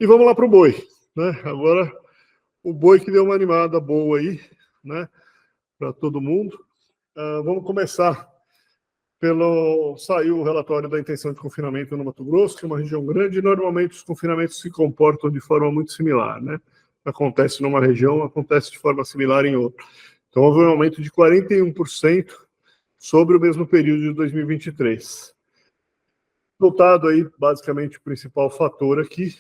E vamos lá para o boi, né? Agora, o boi que deu uma animada boa aí, né? Para todo mundo. Vamos começar saiu o relatório da intenção de confinamento no Mato Grosso, que é uma região grande, e normalmente os confinamentos se comportam de forma muito similar, né? Acontece numa região, acontece de forma similar em outra. Então, houve um aumento de 41% sobre o mesmo período de 2023. Resultado aí, basicamente, o principal fator aqui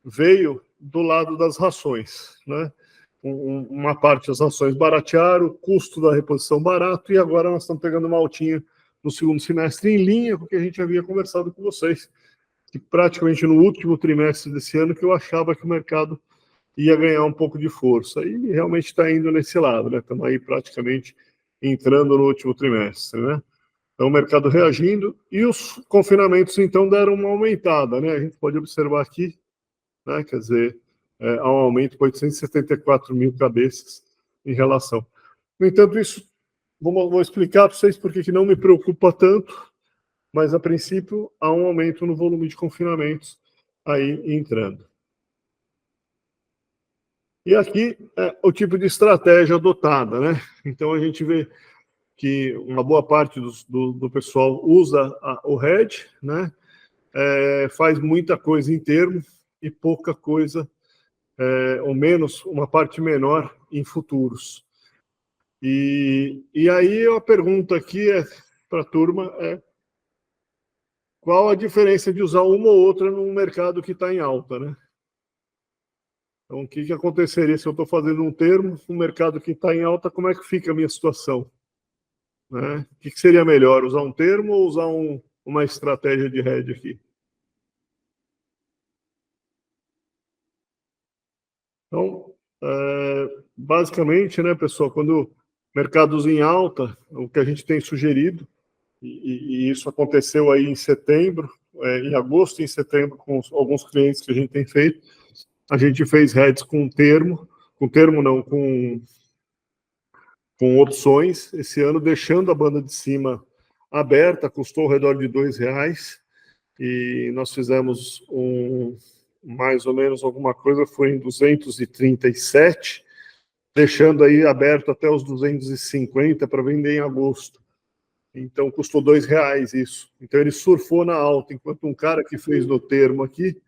veio do lado das rações, né? Uma parte das rações baratearam, o custo da reposição barato, e agora nós estamos pegando uma altinha no segundo semestre, em linha com o que a gente havia conversado com vocês, que praticamente no último trimestre desse ano que eu achava que o mercado ia ganhar um pouco de força, e realmente está indo nesse lado, né? Estamos aí praticamente entrando no último trimestre, né? Então, o mercado reagindo, e os confinamentos, então, deram uma aumentada, né? A gente pode observar aqui, né? Quer dizer, há um aumento de 874 mil cabeças em relação. No entanto, isso, vou explicar para vocês por que não me preocupa tanto, mas, a princípio, há um aumento no volume de confinamentos aí entrando. E aqui é o tipo de estratégia adotada, né? Então, a gente vê que uma boa parte do pessoal usa o hedge, né? Faz muita coisa em termo e pouca coisa, ou menos, uma parte menor em futuros. E aí a pergunta aqui para a turma qual a diferença de usar uma ou outra num mercado que está em alta, né? Então, o que aconteceria se eu estou fazendo um termo, um mercado que está em alta, como é que fica a minha situação? Né? O que seria melhor, usar um termo ou usar uma estratégia de hedge aqui? Então, basicamente, né, pessoal, quando mercados em alta, o que a gente tem sugerido, e isso aconteceu aí em setembro, em agosto e em setembro, com alguns clientes que a gente tem feito, a gente fez hedges com termo não, com opções, esse ano, deixando a banda de cima aberta, custou ao redor de R$2, e nós fizemos mais ou menos alguma coisa, foi em 237, deixando aí aberto até os 250 para vender em agosto. Então, custou R$2 isso. Então, ele surfou na alta, enquanto um cara que fez no termo aqui,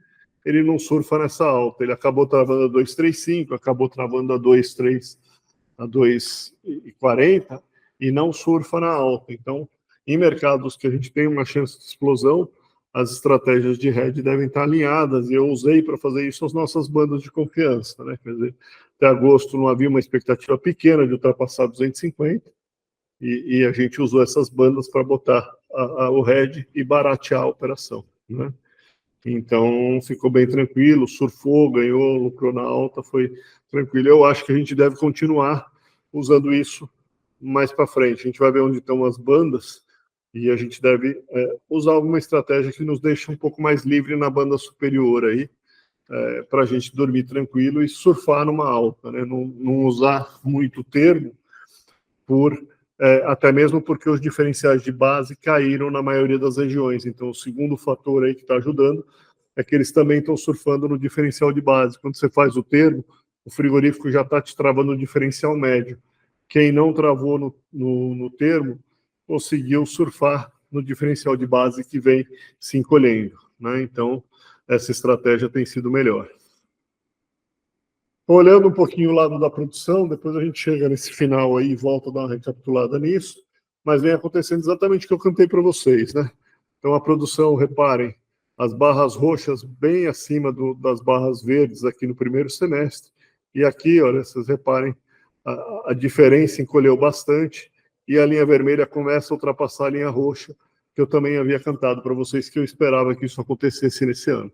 ele não surfa nessa alta. Ele acabou travando a 235, acabou travando a 2,40 e não surfa na alta. Então, em mercados que a gente tem uma chance de explosão, as estratégias de hedge devem estar alinhadas, e eu usei para fazer isso as nossas bandas de confiança, né? Quer dizer, até agosto não havia uma expectativa pequena de ultrapassar 250, e a gente usou essas bandas para botar o hedge e baratear a operação, né? Então, ficou bem tranquilo, surfou, ganhou, lucrou na alta, foi tranquilo. Eu acho que a gente deve continuar usando isso mais para frente. A gente vai ver onde estão as bandas, e a gente deve usar alguma estratégia que nos deixe um pouco mais livre na banda superior aí, para a gente dormir tranquilo e surfar numa alta, né? Não usar muito termo, até mesmo porque os diferenciais de base caíram na maioria das regiões. Então, o segundo fator aí que está ajudando é que eles também estão surfando no diferencial de base. Quando você faz o termo, o frigorífico já está te travando no diferencial médio. Quem não travou no termo conseguiu surfar no diferencial de base que vem se encolhendo, né? Então, essa estratégia tem sido melhor. Olhando um pouquinho o lado da produção, depois a gente chega nesse final aí e volta a dar uma recapitulada nisso, mas vem acontecendo exatamente o que eu cantei para vocês, né? Então, a produção, reparem, as barras roxas bem acima das barras verdes aqui no primeiro semestre, e aqui, olha, vocês reparem, a diferença encolheu bastante, e a linha vermelha começa a ultrapassar a linha roxa, que eu também havia cantado para vocês que eu esperava que isso acontecesse nesse ano.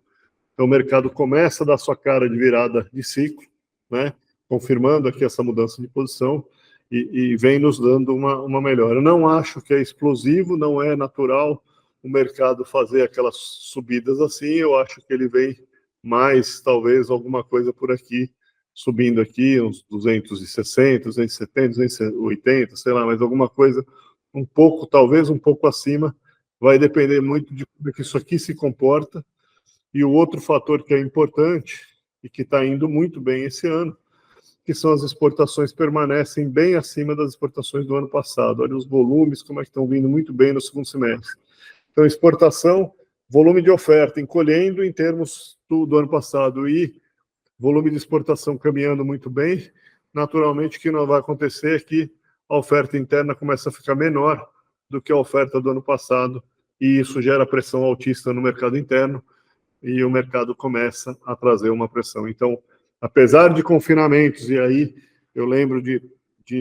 Então, o mercado começa a dar sua cara de virada de ciclo, né? Confirmando aqui essa mudança de posição, e vem nos dando uma melhora. Eu não acho que é explosivo, não é natural o mercado fazer aquelas subidas assim. Eu acho que ele vem mais, talvez, alguma coisa por aqui, subindo aqui, uns 260, 270, 280, sei lá, mas alguma coisa um pouco, talvez um pouco acima. Vai depender muito de como é que isso aqui se comporta, E o outro fator que é importante e que está indo muito bem esse ano, que são as exportações permanecem bem acima das exportações do ano passado. Olha os volumes, como é que estão vindo muito bem no segundo semestre. Então, exportação, volume de oferta encolhendo em termos do ano passado e volume de exportação caminhando muito bem. Naturalmente, o que não vai acontecer é que a oferta interna começa a ficar menor do que a oferta do ano passado, e isso gera pressão altista no mercado interno, e o mercado começa a trazer uma pressão. Então, apesar de confinamentos, e aí eu lembro de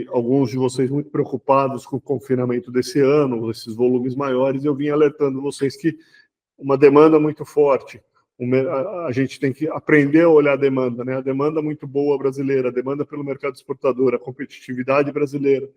alguns de vocês muito preocupados com o confinamento desse ano, esses volumes maiores, eu vim alertando vocês que uma demanda muito forte, a gente tem que aprender a olhar a demanda, né? A demanda muito boa brasileira, a demanda pelo mercado exportador, a competitividade brasileira,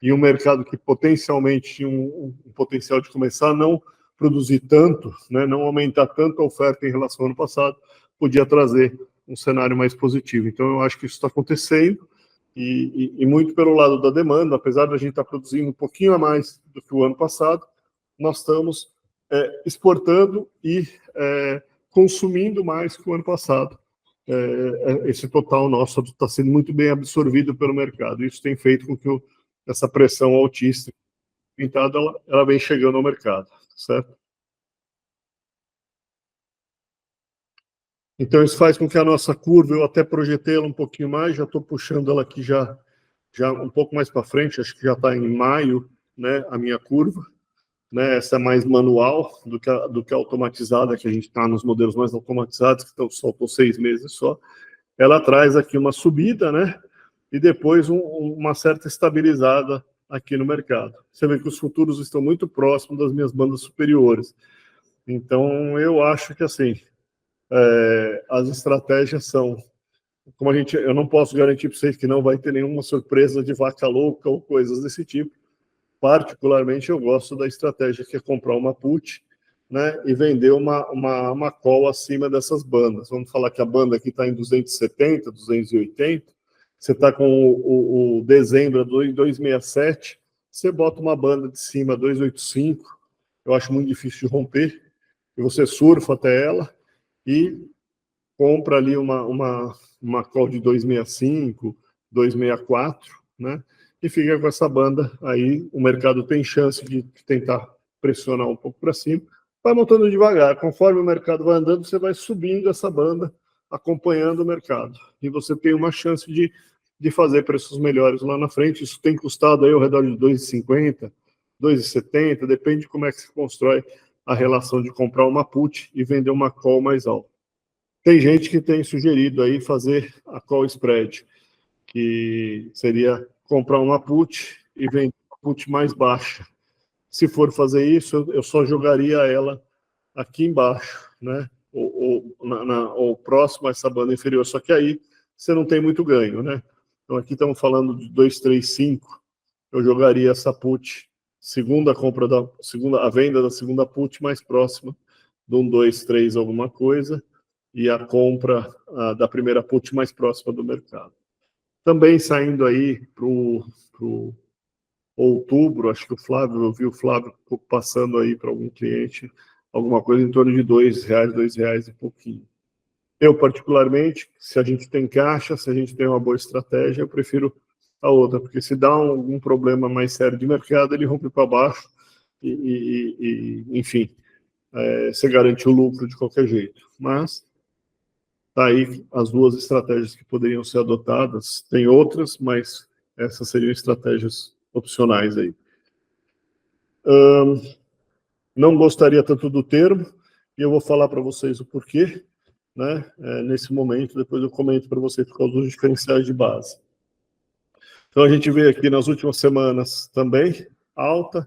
e um mercado que potencialmente tinha um potencial de começar a não produzir tanto, né, não aumentar tanto a oferta em relação ao ano passado, podia trazer um cenário mais positivo. Então, eu acho que isso está acontecendo, e muito pelo lado da demanda, apesar da gente estar produzindo um pouquinho a mais do que o ano passado, nós estamos exportando e consumindo mais que o ano passado. Esse total nosso está sendo muito bem absorvido pelo mercado. Isso tem feito com que essa pressão altista pintada ela vem chegando ao mercado, certo? Então, isso faz com que a nossa curva, eu até projetei ela um pouquinho mais, já estou puxando ela aqui já um pouco mais para frente, acho que já está em maio, né, a minha curva, né, essa é mais manual do que a automatizada, que a gente está nos modelos mais automatizados, que só estão 6 meses só. Ela traz aqui uma subida, né, e depois uma certa estabilizada aqui no mercado. Você vê que os futuros estão muito próximos das minhas bandas superiores. Então, eu acho que, assim, as estratégias são, como eu não posso garantir para vocês que não vai ter nenhuma surpresa de vaca louca ou coisas desse tipo. Particularmente, eu gosto da estratégia que é comprar uma put, né, e vender uma call acima dessas bandas. Vamos falar que a banda aqui está em 270, 280, você está com o dezembro 267, você bota uma banda de cima 285, eu acho muito difícil de romper, e você surfa até ela e compra ali uma call de 265, 264, né? E fica com essa banda aí, o mercado tem chance de tentar pressionar um pouco para cima, vai montando devagar, conforme o mercado vai andando, você vai subindo essa banda, acompanhando o mercado, e você tem uma chance de fazer preços melhores lá na frente. Isso tem custado aí ao redor de 2,50, 2,70, depende de como é que se constrói a relação de comprar uma put e vender uma call mais alta. Tem gente que tem sugerido aí fazer a call spread, que seria comprar uma put e vender uma put mais baixa. Se for fazer isso, eu só jogaria ela aqui embaixo, né? Ou próximo a essa banda inferior. Só que aí você não tem muito ganho, né? Então aqui estamos falando de 235. Eu jogaria essa put, a venda da segunda put mais próxima de um 2,3 alguma coisa, e a compra da primeira put mais próxima do mercado. Também saindo aí para o outubro, acho que eu vi o Flávio passando aí para algum cliente, alguma coisa em torno de R$2, R$2 e pouquinho. Eu, particularmente, se a gente tem caixa, se a gente tem uma boa estratégia, eu prefiro a outra, porque se dá algum problema mais sério de mercado, ele rompe para baixo enfim, você garante o lucro de qualquer jeito. Mas tá aí as duas estratégias que poderiam ser adotadas. Tem outras, mas essas seriam estratégias opcionais aí. Não gostaria tanto do termo, e eu vou falar para vocês o porquê, né? Nesse momento, depois eu comento para vocês por causa dos diferenciais de base. Então, a gente vê aqui nas últimas semanas também alta,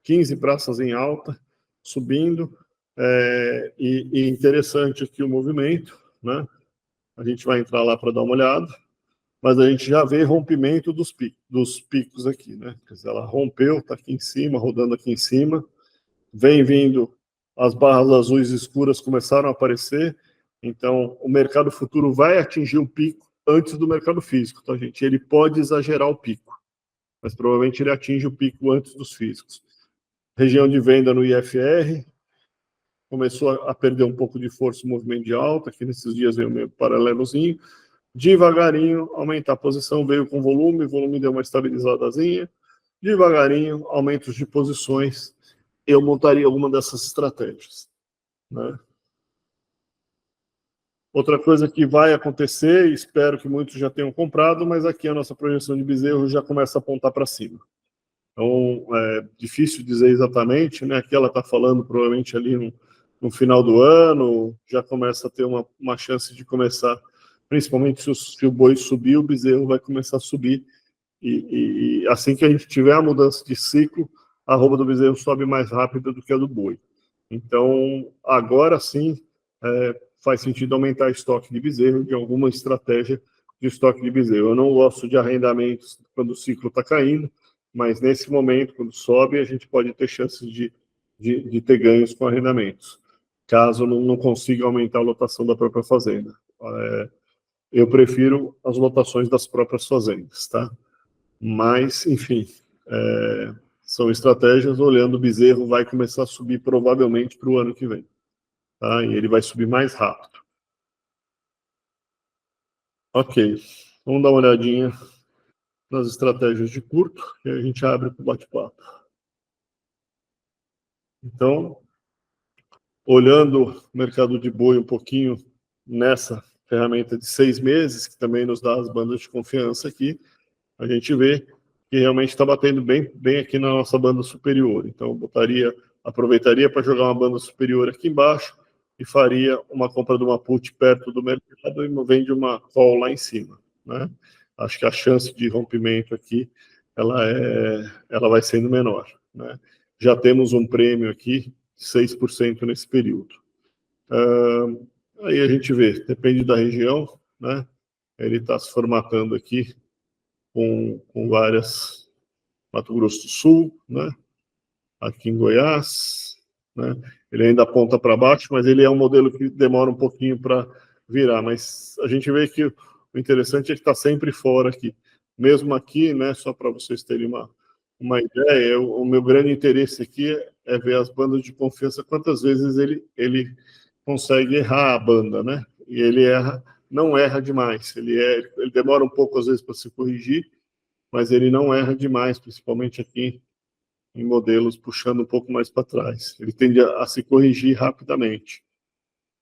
15 praças em alta, subindo, e interessante aqui o movimento, né? A gente vai entrar lá para dar uma olhada, mas a gente já vê rompimento dos picos aqui, né? Quer dizer, ela rompeu, está aqui em cima, rodando aqui em cima, vem vindo, as barras azuis escuras começaram a aparecer, então o mercado futuro vai atingir um pico antes do mercado físico, tá, gente? Ele pode exagerar o pico, mas provavelmente ele atinge o pico antes dos físicos. Região de venda no IFR, começou a perder um pouco de força o movimento de alta, que nesses dias veio meio paralelozinho, devagarinho aumentar a posição, veio com volume deu uma estabilizadazinha, devagarinho, aumentos de posições, eu montaria alguma dessas estratégias, né? Outra coisa que vai acontecer, espero que muitos já tenham comprado, mas aqui a nossa projeção de bezerro já começa a apontar para cima. Então, é difícil dizer exatamente, né? Aqui ela está falando provavelmente ali no final do ano, já começa a ter uma chance de começar, principalmente se o boi subir, o bezerro vai começar a subir, e assim que a gente tiver a mudança de ciclo, a arroba do bezerro sobe mais rápido do que a do boi. Então, agora sim, faz sentido aumentar estoque de bezerro, de alguma estratégia de estoque de bezerro. Eu não gosto de arrendamentos quando o ciclo está caindo, mas nesse momento, quando sobe, a gente pode ter chances de ter ganhos com arrendamentos, caso não consiga aumentar a lotação da própria fazenda. Eu prefiro as lotações das próprias fazendas, tá? Mas, enfim, são estratégias. Olhando, o bezerro vai começar a subir provavelmente para o ano que vem, tá? E ele vai subir mais rápido. Ok, vamos dar uma olhadinha nas estratégias de curto e a gente abre para o bate-papo. Então, olhando o mercado de boi um pouquinho nessa ferramenta de 6 meses, que também nos dá as bandas de confiança aqui, a gente vê que realmente está batendo bem aqui na nossa banda superior. Então, aproveitaria para jogar uma banda superior aqui embaixo e faria uma compra de uma put perto do mercado e vende uma call lá em cima, né? Acho que a chance de rompimento aqui ela vai sendo menor, né? Já temos um prêmio aqui, 6% nesse período. Aí a gente vê, depende da região, né? Ele está se formatando aqui com várias, Mato Grosso do Sul, né? Aqui em Goiás, né? Ele ainda aponta para baixo, mas ele é um modelo que demora um pouquinho para virar. Mas a gente vê que o interessante é que está sempre fora aqui. Mesmo aqui, né? Só para vocês terem uma ideia, o meu grande interesse aqui é ver as bandas de confiança, quantas vezes ele consegue errar a banda, né? E ele não erra demais. Ele demora um pouco às vezes para se corrigir, mas ele não erra demais, principalmente aqui em modelos puxando um pouco mais para trás. Ele tende a se corrigir rapidamente.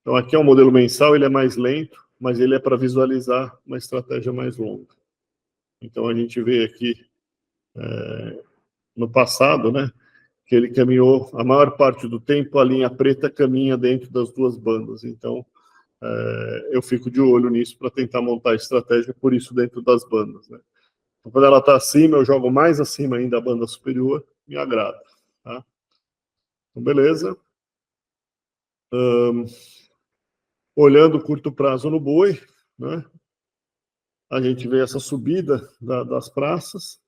Então, aqui é um modelo mensal, ele é mais lento, mas ele é para visualizar uma estratégia mais longa. Então, a gente vê aqui, no passado, né, que ele caminhou, a maior parte do tempo, a linha preta caminha dentro das duas bandas. Então, eu fico de olho nisso para tentar montar a estratégia, por isso, dentro das bandas, né? Então, quando ela está acima, eu jogo mais acima ainda a banda superior, me agrada, tá? Então, beleza. Olhando o curto prazo no boi, né? A gente vê essa subida das praças,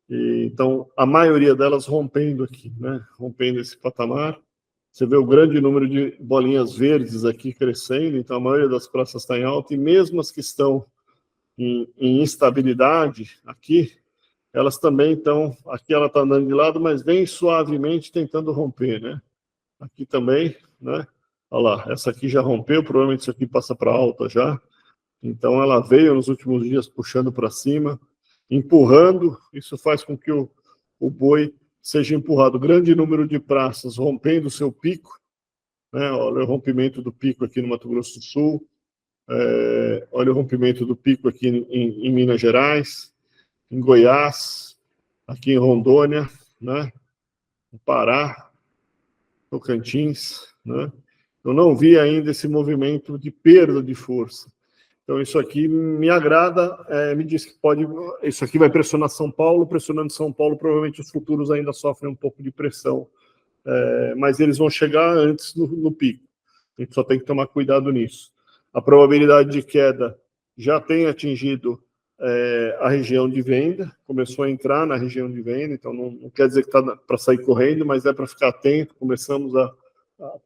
e, então, a maioria delas rompendo aqui, né? Rompendo esse patamar. Você vê o grande número de bolinhas verdes aqui crescendo, então a maioria das praças está em alta, e mesmo as que estão em instabilidade aqui, elas também estão, aqui ela está andando de lado, mas bem suavemente tentando romper, né? Aqui também, né? Olha lá, essa aqui já rompeu, provavelmente isso aqui passa para alta já. Então ela veio nos últimos dias puxando para cima, empurrando, isso faz com que o boi seja empurrado. Grande número de praças rompendo o seu pico, né? Olha o rompimento do pico aqui no Mato Grosso do Sul, olha o rompimento do pico aqui em Minas Gerais, em Goiás, aqui em Rondônia, né? No Pará, Tocantins, né? Eu não vi ainda esse movimento de perda de força. Então, isso aqui me agrada, me diz que isso aqui vai pressionar São Paulo, pressionando São Paulo, provavelmente os futuros ainda sofrem um pouco de pressão, mas eles vão chegar antes no pico. A gente só tem que tomar cuidado nisso. A probabilidade de queda já tem atingido a região de venda, começou a entrar na região de venda, então não quer dizer que está para sair correndo, mas é para ficar atento, começamos a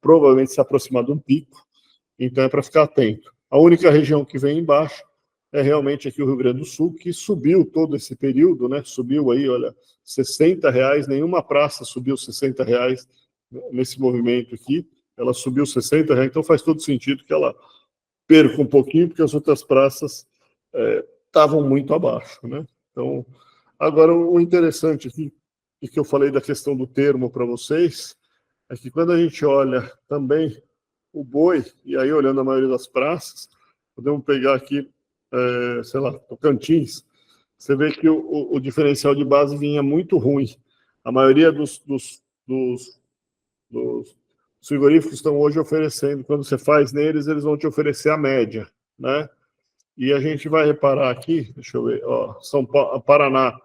provavelmente se aproximar de um pico, então é para ficar atento. A única região que vem embaixo é realmente aqui o Rio Grande do Sul, que subiu todo esse período, né? Subiu aí, olha, R$60, nenhuma praça subiu R$60 nesse movimento aqui. ela subiu R$60, então faz todo sentido que ela perca um pouquinho, porque as outras praças estavam muito abaixo, né? Então, agora o interessante aqui, e que eu falei da questão do termo para vocês, é que quando a gente olha também o boi, e aí olhando a maioria das praças, podemos pegar aqui, sei lá, Tocantins, você vê que o diferencial de base vinha muito ruim. A maioria dos frigoríficos estão hoje oferecendo, quando você faz neles, eles vão te oferecer a média, né? E a gente vai reparar aqui, deixa eu ver, ó, São Paulo, Paraná,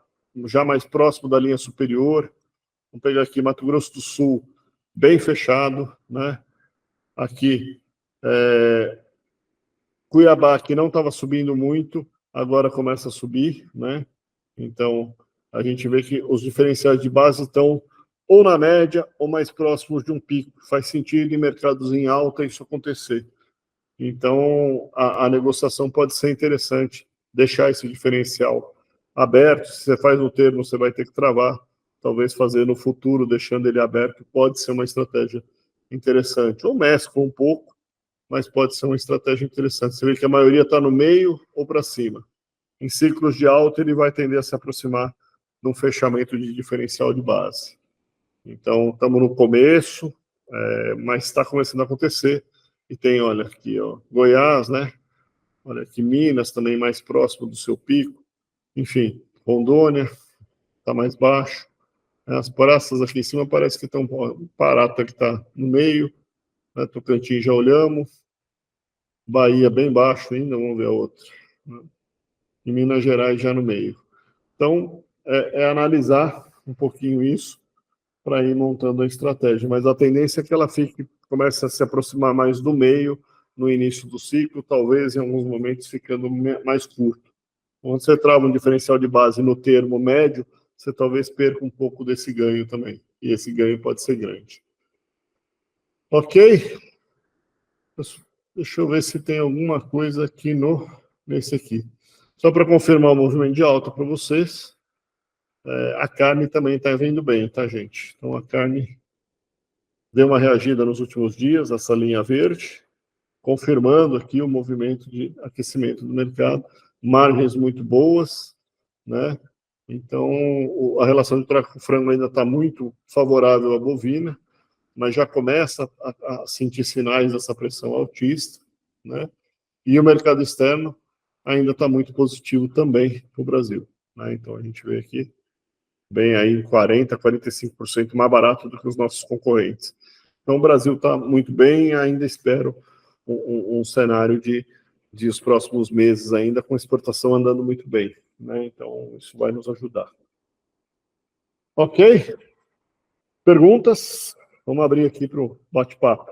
já mais próximo da linha superior. Vamos pegar aqui Mato Grosso do Sul, bem fechado, né? Aqui, Cuiabá, que não estava subindo muito, agora começa a subir, né? Então, a gente vê que os diferenciais de base estão ou na média ou mais próximos de um pico. Faz sentido em mercados em alta isso acontecer. Então, a negociação pode ser interessante, deixar esse diferencial aberto. Se você faz no termo, você vai ter que travar. Talvez fazer no futuro, deixando ele aberto, pode ser uma estratégia interessante. Ou mescla um pouco, mas pode ser uma estratégia interessante. Você vê que a maioria está no meio ou para cima. Em ciclos de alta, ele vai tender a se aproximar de um fechamento de diferencial de base. Então, estamos no começo, mas está começando a acontecer. E tem, olha, aqui, ó, Goiás, né? Olha aqui, Minas também mais próximo do seu pico. Enfim, Rondônia está mais baixo. As praças aqui em cima parece que estão... Parata que está no meio, né? Tocantins já olhamos. Bahia bem baixo ainda, vamos ver a outra. E Minas Gerais já no meio. Então, analisar um pouquinho isso para ir montando a estratégia. Mas a tendência é que ela comece a se aproximar mais do meio no início do ciclo, talvez em alguns momentos ficando mais curto. Quando você trava um diferencial de base no termo médio, você talvez perca um pouco desse ganho também. E esse ganho pode ser grande. Ok? Deixa eu ver se tem alguma coisa aqui nesse aqui. Só para confirmar o movimento de alta para vocês, a carne também está vindo bem, tá, gente? Então, a carne deu uma reagida nos últimos dias, essa linha verde, confirmando aqui o movimento de aquecimento do mercado, margens muito boas, né? Então, a relação de tráfego-frango ainda está muito favorável à bovina, mas já começa a sentir sinais dessa pressão altista, né? E o mercado externo ainda está muito positivo também para o Brasil, né? Então, a gente vê aqui bem aí 40%, 45% mais barato do que os nossos concorrentes. Então, o Brasil está muito bem, ainda espero um cenário de os próximos meses ainda com exportação andando muito bem, né? Então, isso vai nos ajudar. Ok? Perguntas? Vamos abrir aqui para o bate-papo.